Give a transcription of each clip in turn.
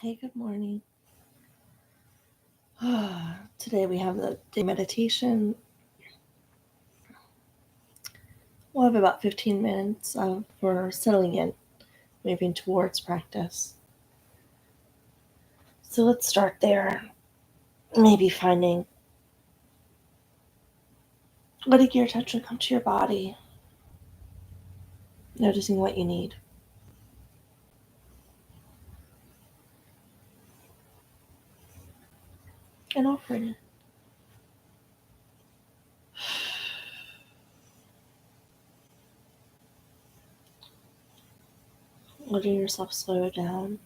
Hey, good morning. Today we have the day meditation. We'll have about 15 minutes for settling in, moving towards practice. So let's start there. Maybe letting your attention come to your body, noticing what you need, and offering it. Letting yourself slow down.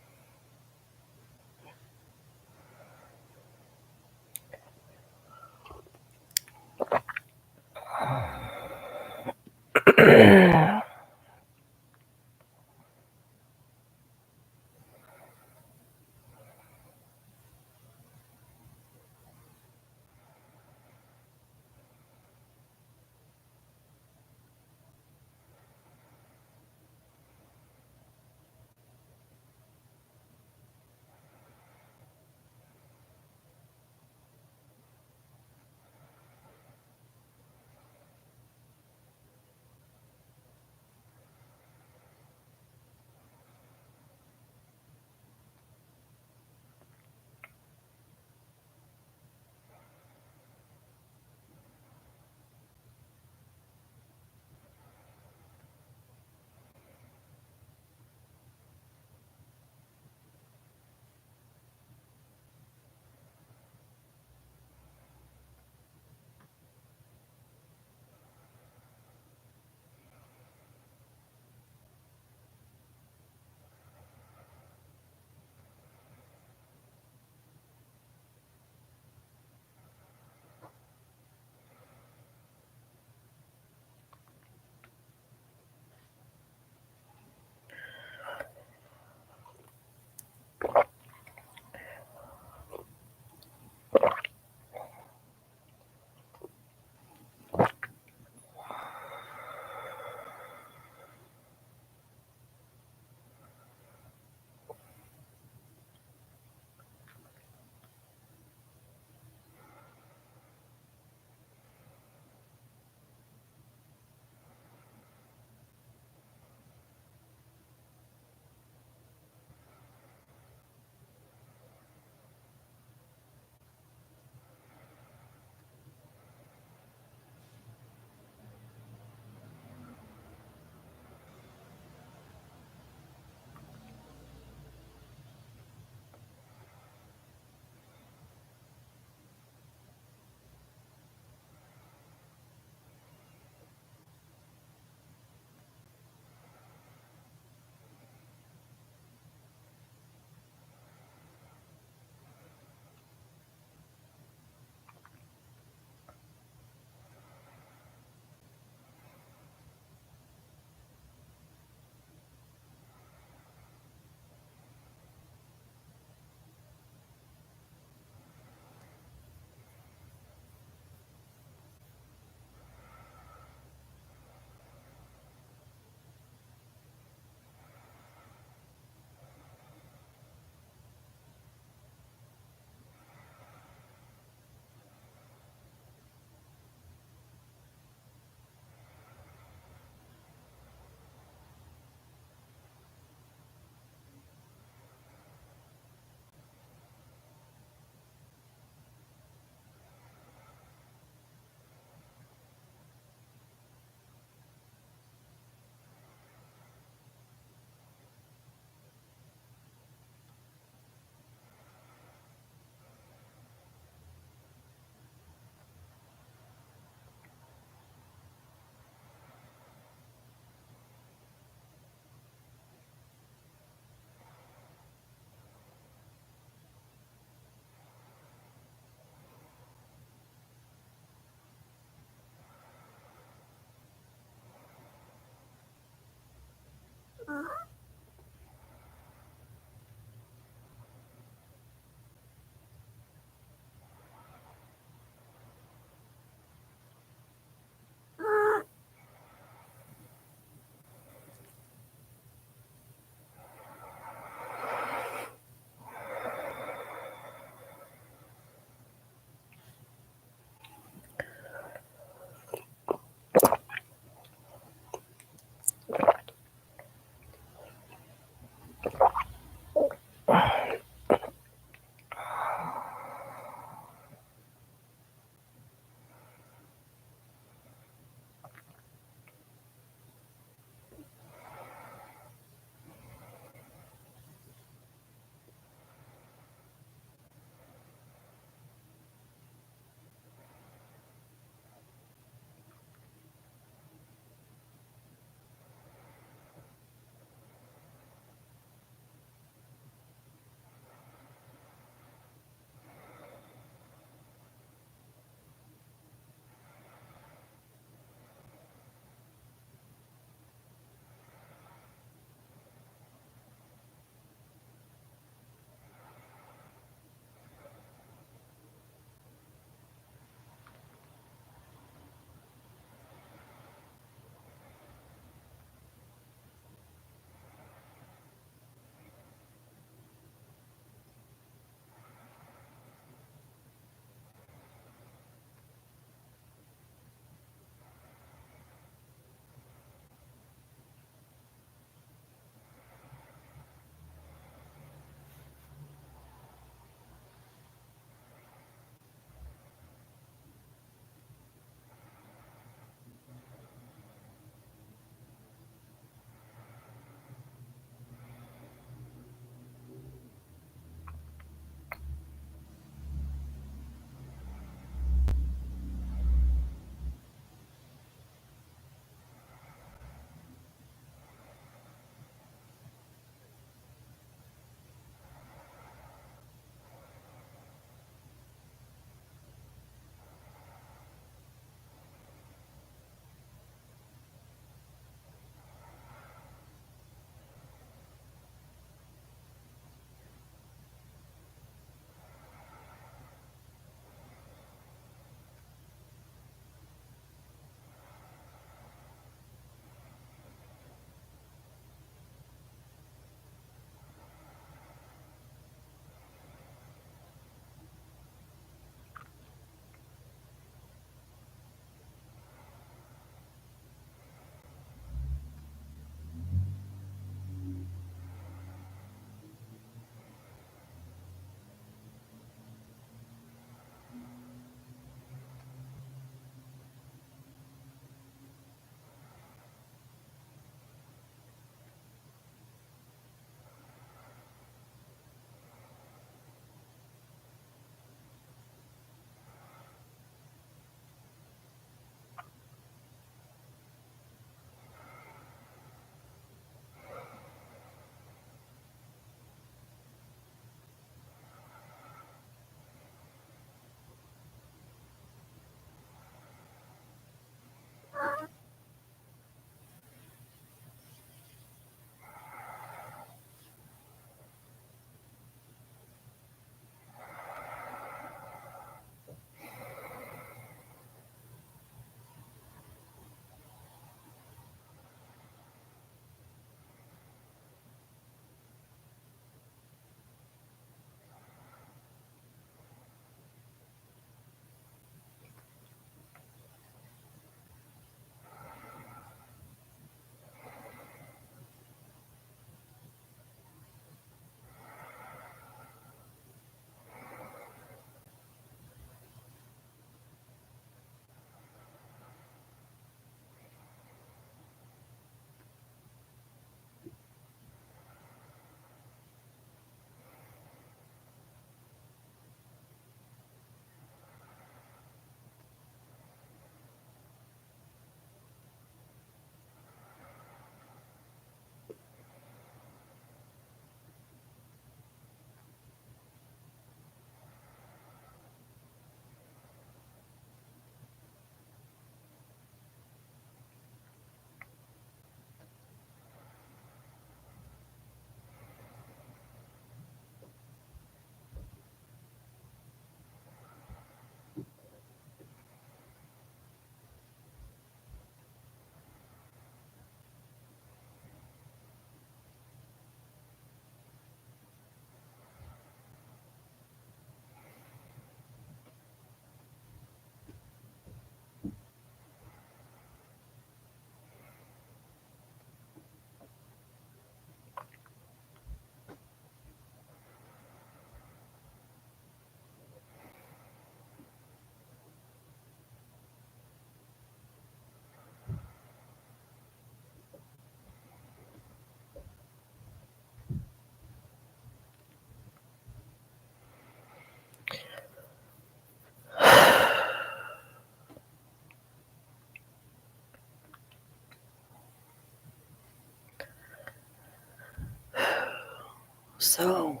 So,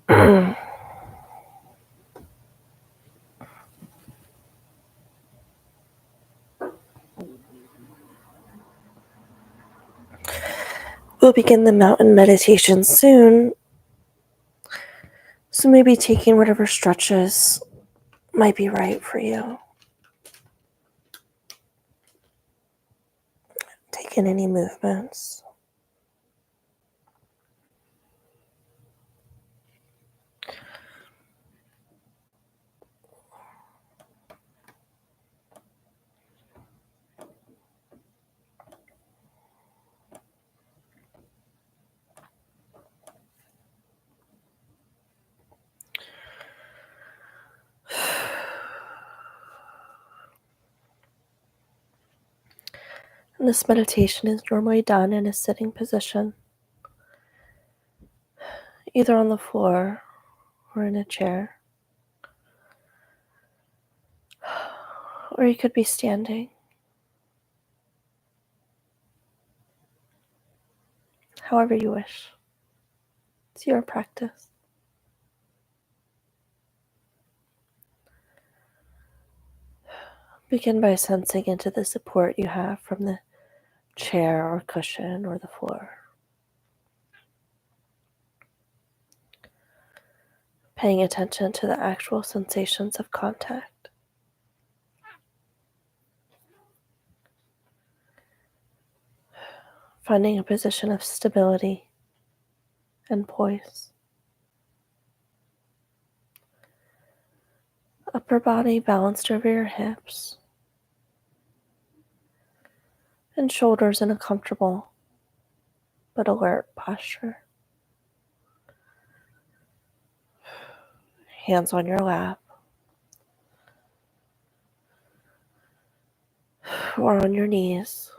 we'll begin the mountain meditation soon. So maybe taking whatever stretches might be right for you. Taking any movements. And this meditation is normally done in a sitting position, either on the floor or in a chair, or you could be standing, however you wish. It's your practice. Begin by sensing into the support you have from the chair or cushion or the floor. Paying attention to the actual sensations of contact. Finding a position of stability and poise. Upper body balanced over your hips, and shoulders in a comfortable but alert posture. Hands on your lap or on your knees.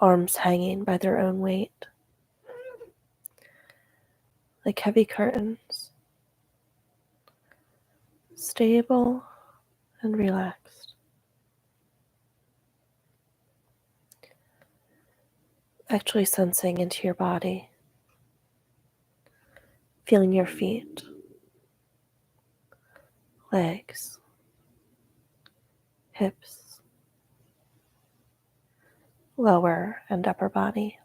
Arms hanging by their own weight, like heavy curtains. Stable and relaxed. Actually sensing into your body. Feeling your feet, legs, hips, lower and upper body.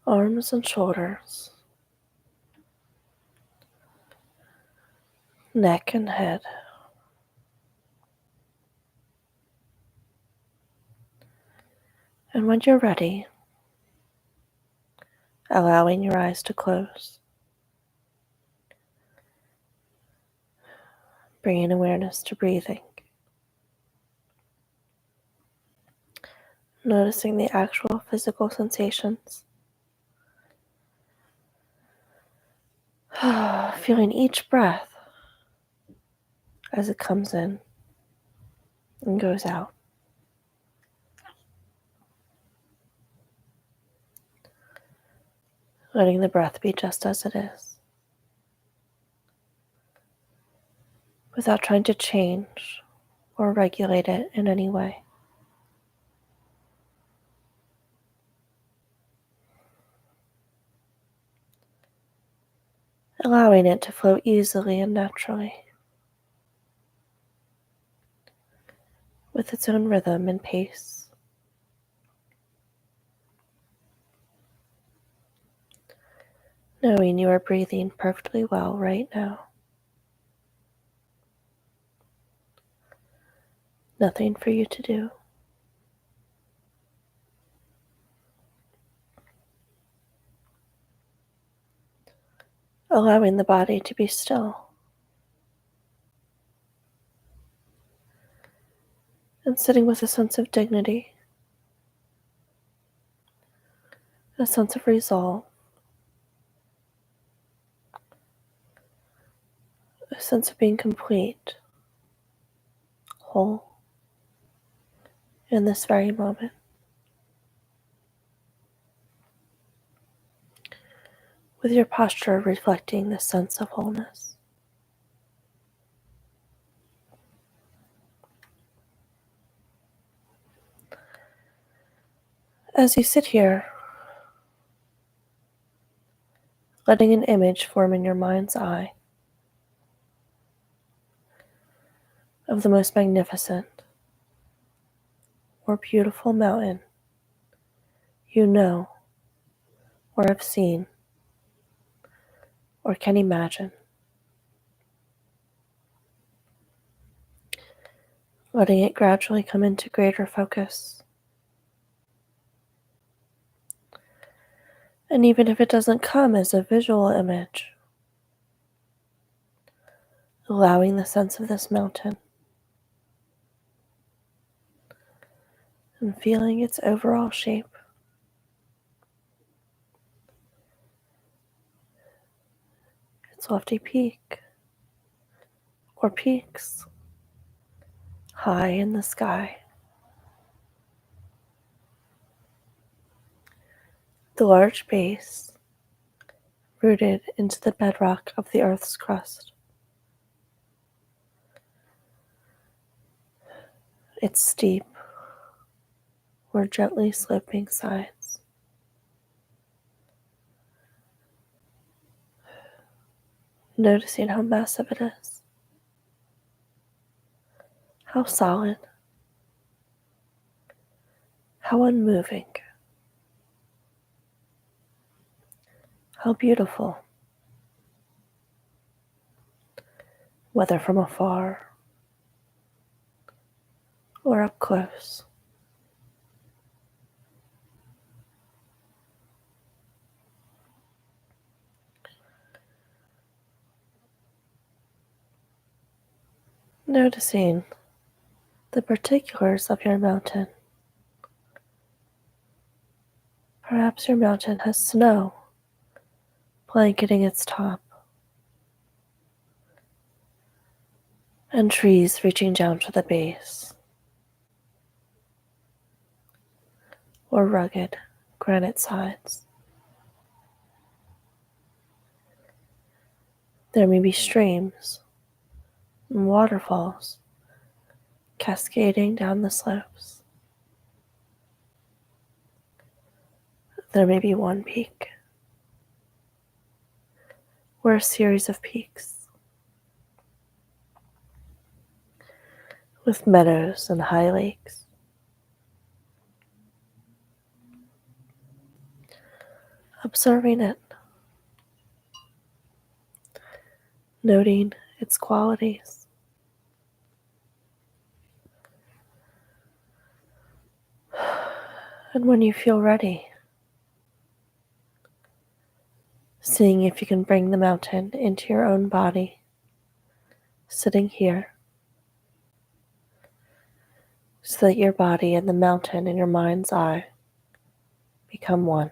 Arms and shoulders, neck and head. And when you're ready, allowing your eyes to close, bringing awareness to breathing, noticing the actual physical sensations, feeling each breath as it comes in and goes out. Letting the breath be just as it is, without trying to change or regulate it in any way. Allowing it to flow easily and naturally, with its own rhythm and pace. Knowing you are breathing perfectly well right now. Nothing for you to do. Allowing the body to be still. And sitting with a sense of dignity, a sense of resolve, a sense of being complete, whole, in this very moment. With your posture reflecting this sense of wholeness. As you sit here, letting an image form in your mind's eye of the most magnificent or beautiful mountain you know or have seen or can imagine, letting it gradually come into greater focus. And even if it doesn't come as a visual image, allowing the sense of this mountain and feeling its overall shape, its lofty peak or peaks high in the sky, the large base rooted into the bedrock of the Earth's crust, its steep or gently sloping sides, noticing how massive it is, how solid, how unmoving, how beautiful, whether from afar or up close. Noticing the particulars of your mountain. Perhaps your mountain has snow blanketing its top and trees reaching down to the base, or rugged granite sides. There may be streams and waterfalls cascading down the slopes. There may be one peak or a series of peaks with meadows and high lakes. Observing it, noting its qualities. And when you feel ready, seeing if you can bring the mountain into your own body, sitting here, so that your body and the mountain in your mind's eye become one.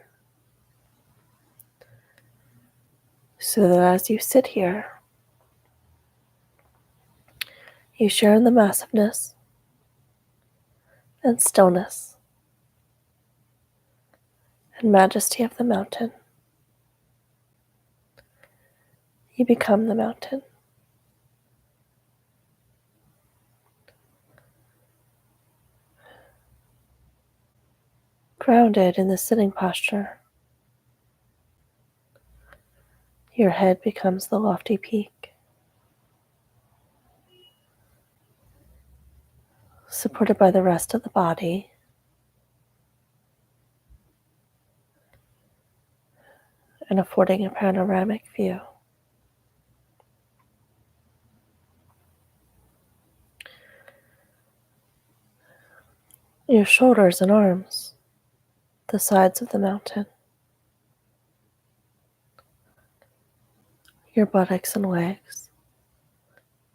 So that as you sit here, you share in the massiveness and stillness and majesty of the mountain. You become the mountain. Grounded in the sitting posture, your head becomes the lofty peak, supported by the rest of the body, and affording a panoramic view. Your shoulders and arms, the sides of the mountain. Your buttocks and legs,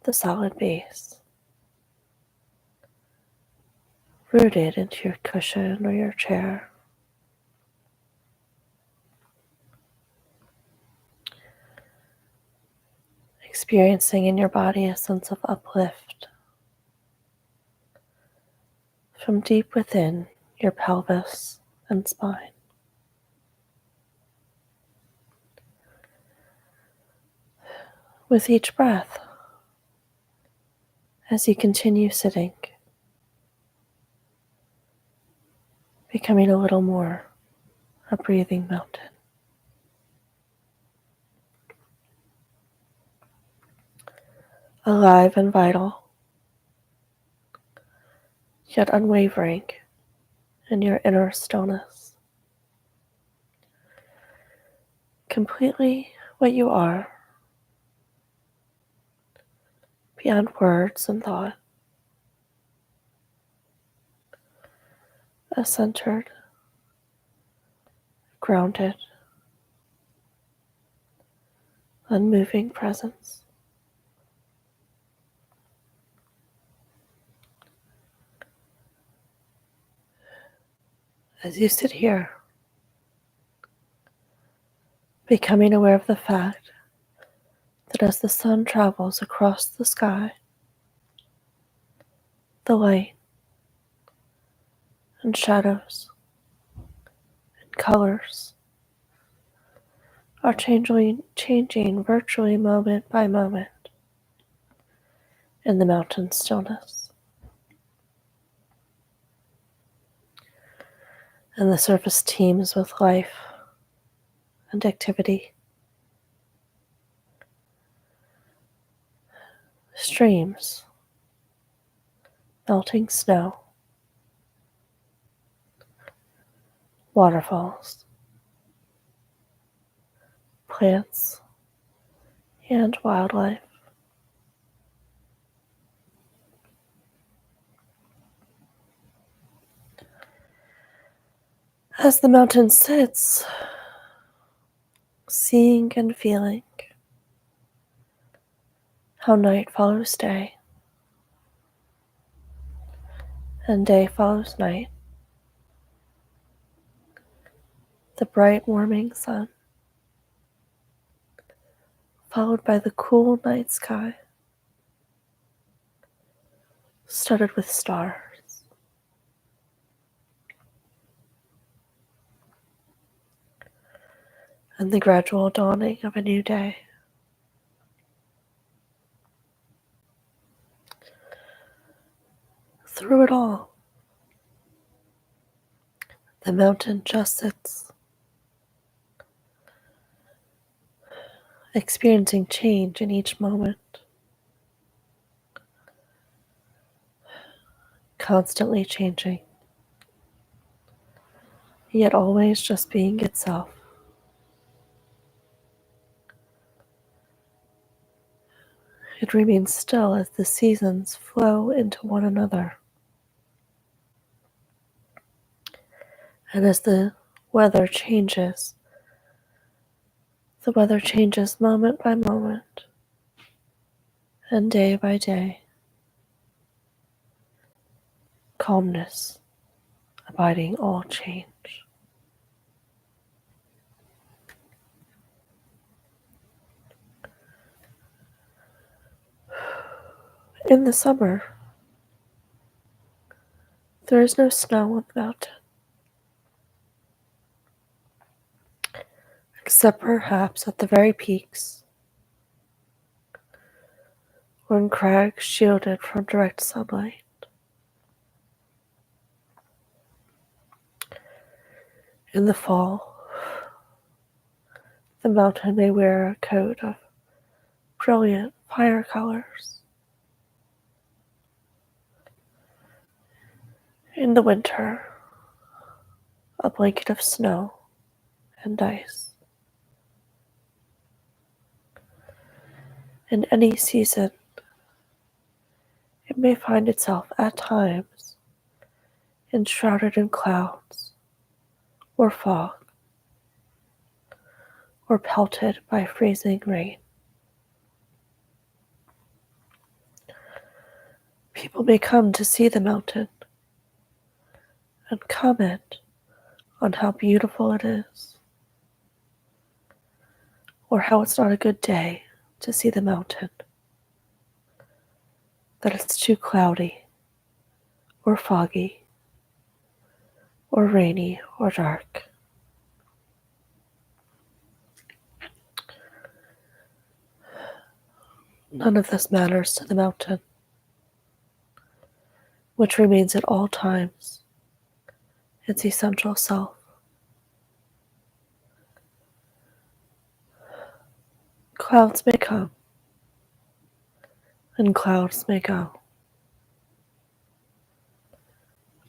the solid base. Rooted into your cushion or your chair. Experiencing in your body a sense of uplift from deep within your pelvis and spine. With each breath, as you continue sitting, becoming a little more a breathing mountain. Alive and vital, yet unwavering in your inner stillness. Completely what you are, beyond words and thought. A centered, grounded, unmoving presence. As you sit here, becoming aware of the fact that as the sun travels across the sky, the light and shadows and colors are changing virtually moment by moment in the mountain stillness. And the surface teems with life and activity. Streams, melting snow, waterfalls, plants, and wildlife. As the mountain sits, seeing and feeling how night follows day, and day follows night, the bright warming sun, followed by the cool night sky, studded with stars. And the gradual dawning of a new day. Through it all, the mountain just sits, experiencing change in each moment, constantly changing, yet always just being itself. It remains still as the seasons flow into one another. And as the weather changes moment by moment and day by day. Calmness abiding all change. In the summer, there is no snow on the mountain, except perhaps at the very peaks, when crags shielded from direct sunlight. In the fall, the mountain may wear a coat of brilliant fire colors. In the winter, a blanket of snow and ice. In any season, it may find itself at times enshrouded in clouds or fog or pelted by freezing rain. People may come to see the mountain and comment on how beautiful it is, or how it's not a good day to see the mountain, that it's too cloudy or foggy or rainy or dark. None of this matters to the mountain, which remains at all times its essential self. Clouds may come, and clouds may go.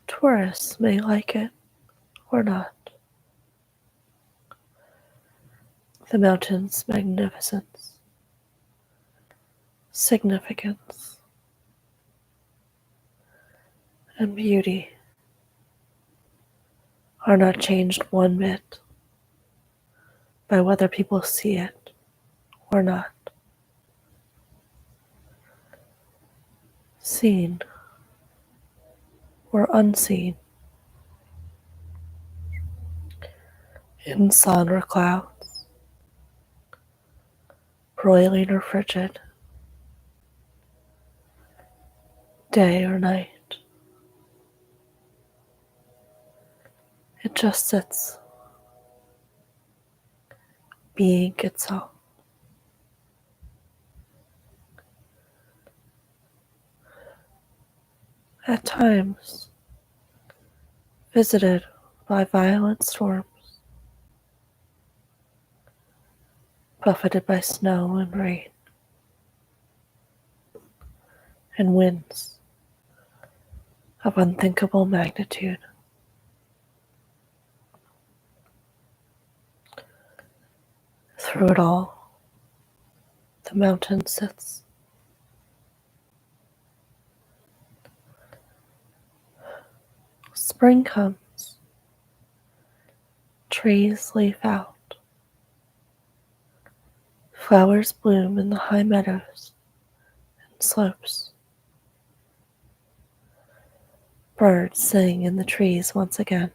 Tourists may like it or not. The mountain's magnificence, significance, and beauty are not changed one bit by whether people see it or not. Seen or unseen, in sun or clouds, broiling or frigid, day or night. It just sits, being itself. At times, visited by violent storms, buffeted by snow and rain, and winds of unthinkable magnitude. Through it all, the mountain sits. Spring comes, trees leaf out, flowers bloom in the high meadows and slopes. Birds sing in the trees once again.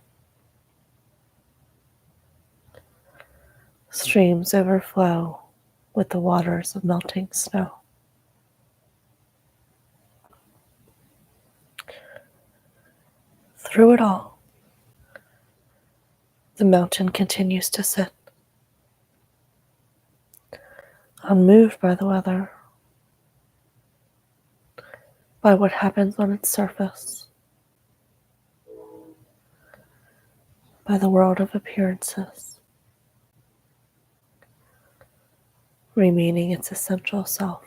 Streams overflow with the waters of melting snow. Through it all, the mountain continues to sit, unmoved by the weather, by what happens on its surface, by the world of appearances, remaining its essential self.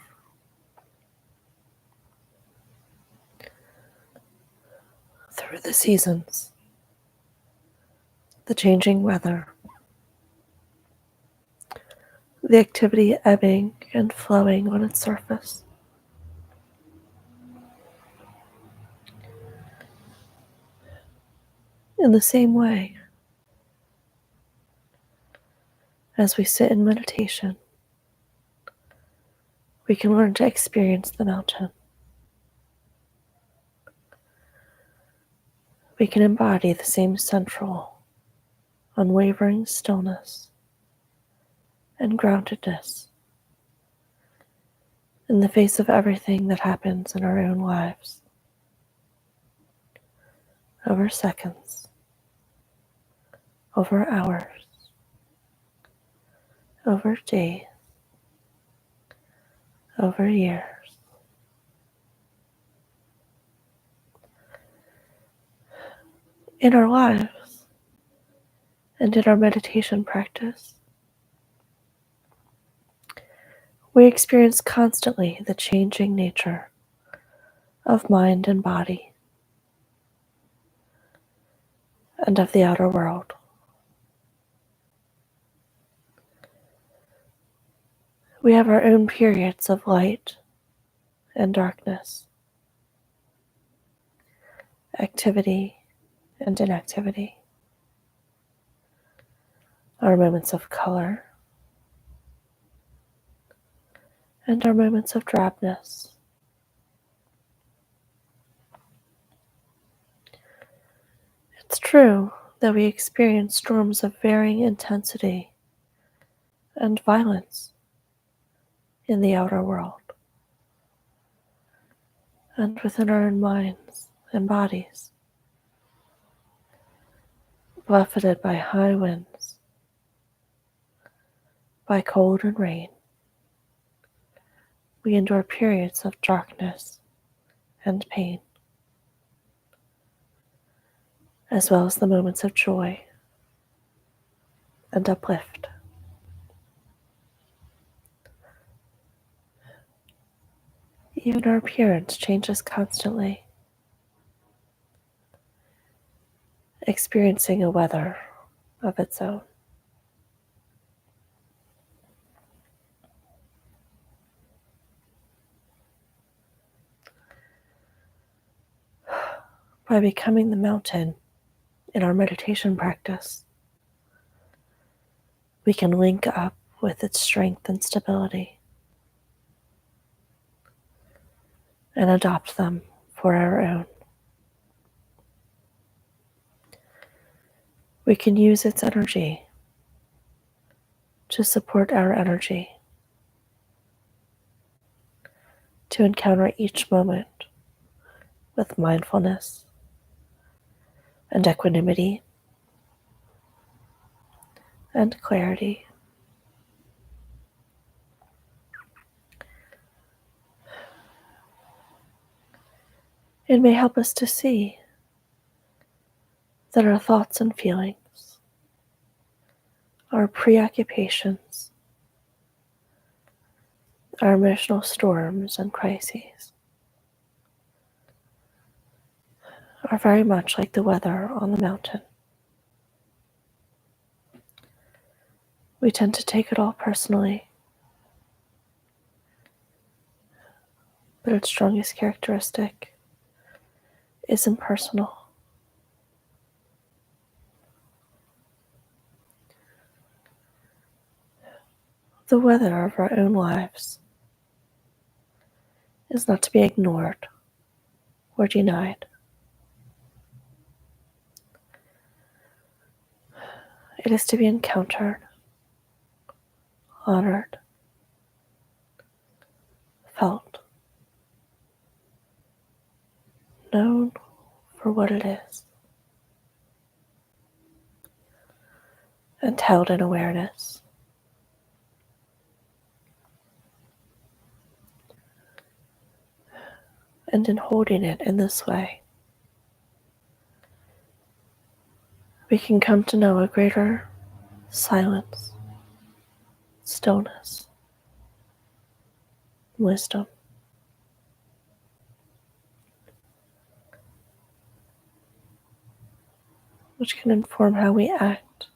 Through the seasons, the changing weather, the activity ebbing and flowing on its surface. In the same way, as we sit in meditation, we can learn to experience the mountain. We can embody the same central, unwavering stillness and groundedness in the face of everything that happens in our own lives, over seconds, over hours, over days, over years. In our lives and in our meditation practice, we experience constantly the changing nature of mind and body and of the outer world. We have our own periods of light and darkness, activity and inactivity, our moments of color and our moments of drabness. It's true that we experience storms of varying intensity and violence in the outer world and within our own minds and bodies, buffeted by high winds, by cold and rain. We endure periods of darkness and pain. as well as the moments of joy and uplift. Even our appearance changes constantly, experiencing a weather of its own. By becoming the mountain in our meditation practice, we can link up with its strength and stability and adopt them for our own. We can use its energy to support our energy, to encounter each moment with mindfulness and equanimity and clarity. It may help us to see that our thoughts and feelings, our preoccupations, our emotional storms and crises are very much like the weather on the mountain. We tend to take it all personally, but its strongest characteristic is impersonal. The weather of our own lives is not to be ignored or denied. It is to be encountered, honored, felt, known for what it is, and held in awareness. And in holding it in this way, we can come to know a greater silence, stillness, wisdom, which can inform how we act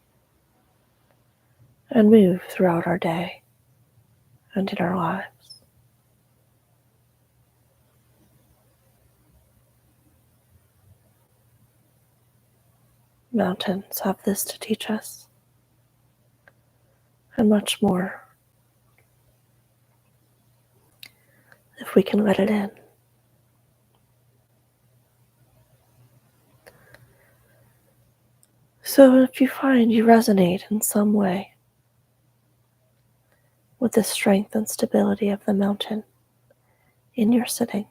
and move throughout our day and in our lives. Mountains have this to teach us, and much more, if we can let it in. So if you find you resonate in some way with the strength and stability of the mountain in your sitting,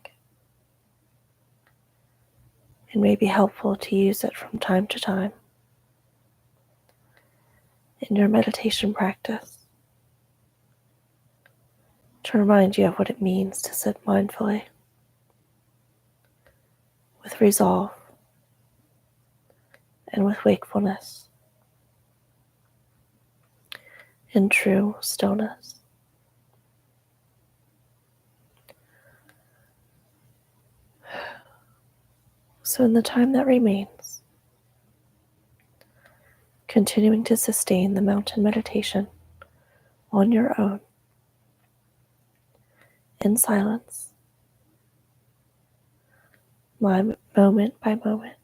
it may be helpful to use it from time to time in your meditation practice to remind you of what it means to sit mindfully with resolve and with wakefulness in true stillness. So in the time that remains, continuing to sustain the mountain meditation on your own, in silence, moment by moment.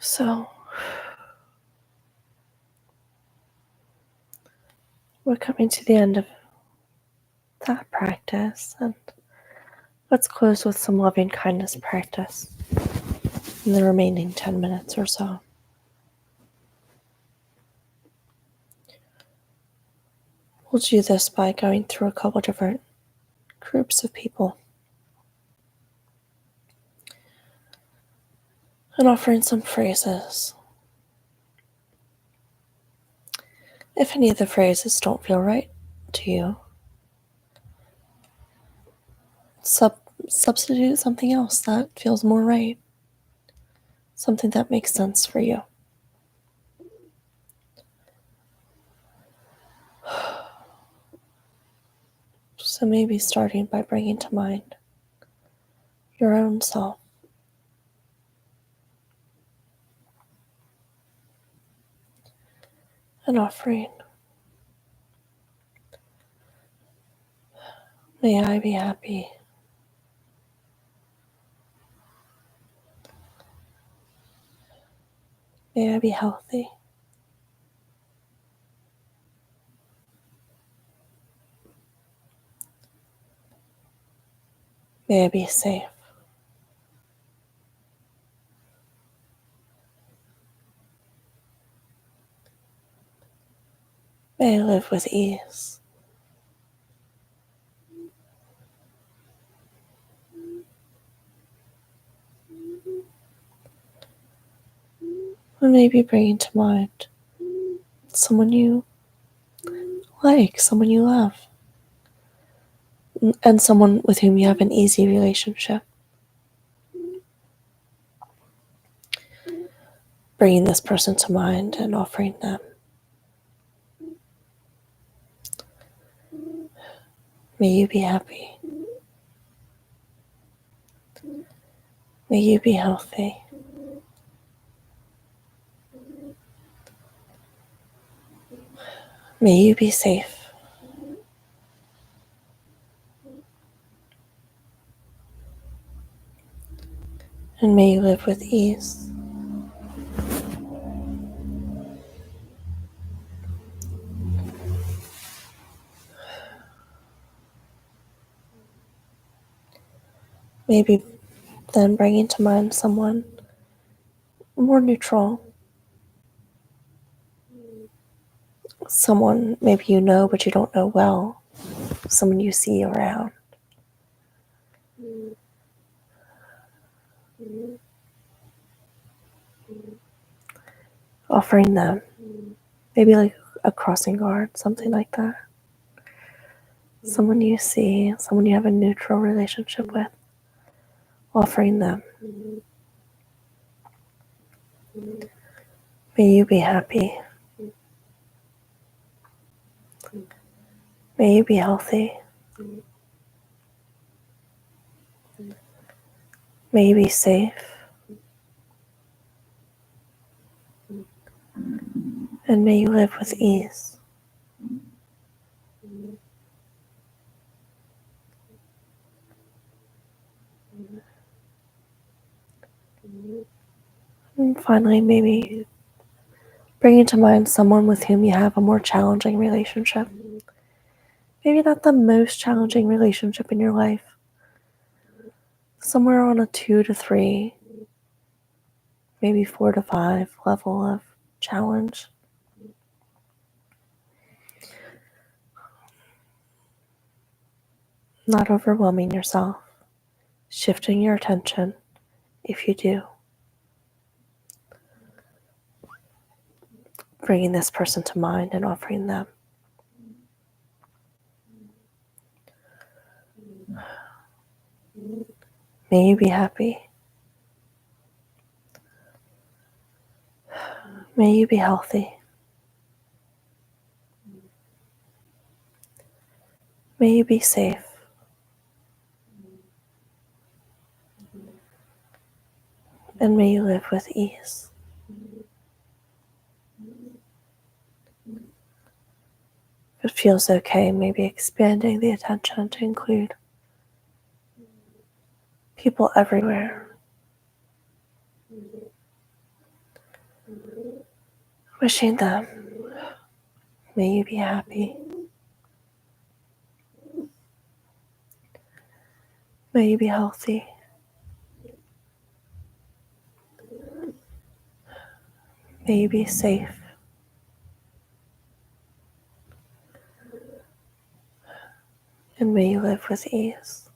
So, we're coming to the end of that practice, and let's close with some loving kindness practice in the remaining 10 minutes or so. We'll do this by going through a couple different groups of people and offering some phrases. If any of the phrases don't feel right to you, substitute something else that feels more right, something that makes sense for you. So maybe starting by bringing to mind your own self. And offering, may I be happy. May I be healthy. May I be safe. May I live with ease. And maybe bringing to mind someone you like, someone you love, and someone with whom you have an easy relationship. Bringing this person to mind and offering them. May you be happy. May you be healthy. May you be safe. And may you live with ease. Maybe then bringing to mind someone more neutral. Someone maybe you know but you don't know well. Someone you see around. Offering them. Maybe like a crossing guard, something like that. Someone you see, someone you have a neutral relationship with. Offering them. May you be happy. May you be healthy. May you be safe. And may you live with ease. And finally, maybe bringing to mind someone with whom you have a more challenging relationship. Maybe not the most challenging relationship in your life. Somewhere on a 2 to 3, maybe 4 to 5 level of challenge. Not overwhelming yourself. Shifting your attention if you do. Bringing this person to mind and offering them. May you be happy. May you be healthy. May you be safe. And may you live with ease. If it feels okay, maybe expanding the attention to include people everywhere. wishing them, may you be happy. May you be healthy. May you be safe. And may you live with ease.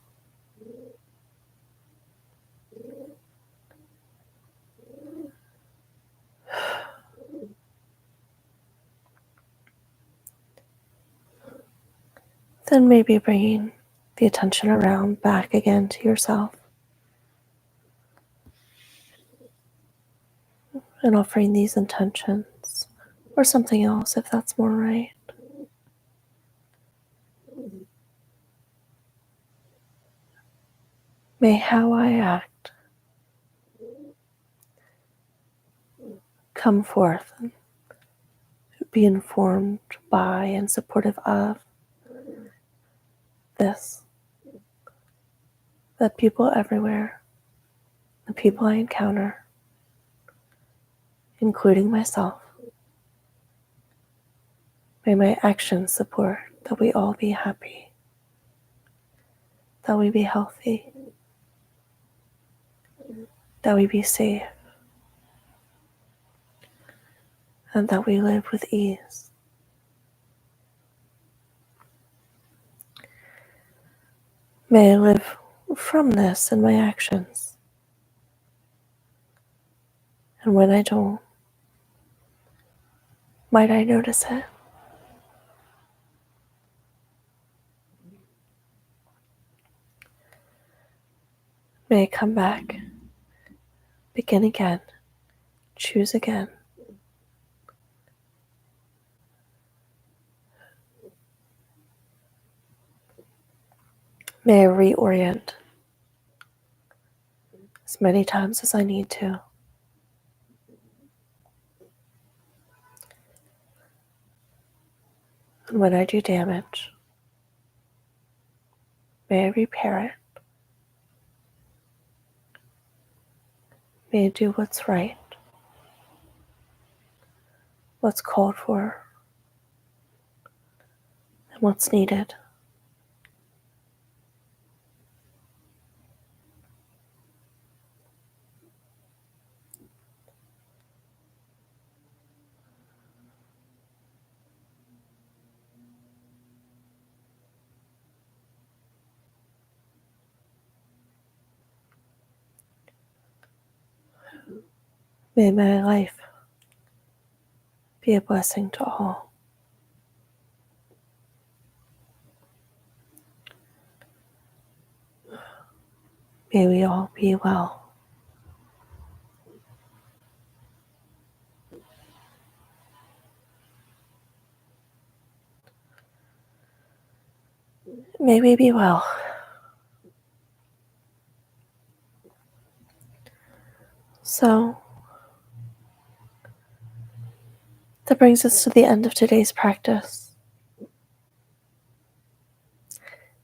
Then maybe bringing the attention around back again to yourself and offering these intentions or something else if that's more right. May how I act come forth and be informed by and supportive of this, that people everywhere, the people I encounter, including myself, may my actions support that we all be happy, that we be healthy, that we be safe, and that we live with ease. May I live from this in my actions. And when I don't, might I notice it? May I come back, begin again, choose again. May I reorient as many times as I need to. And when I do damage, may I repair it. May I do what's right, what's called for, and what's needed. May my life be a blessing to all. May we all be well. May we be well. So, that brings us to the end of today's practice.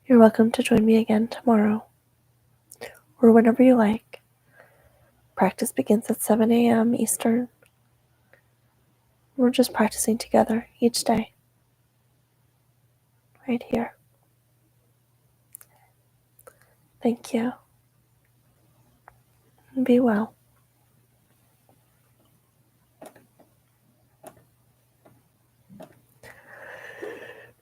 You're welcome to join me again tomorrow, or whenever you like. Practice begins at 7 a.m. Eastern. We're just practicing together each day, right here. Thank you. And be well.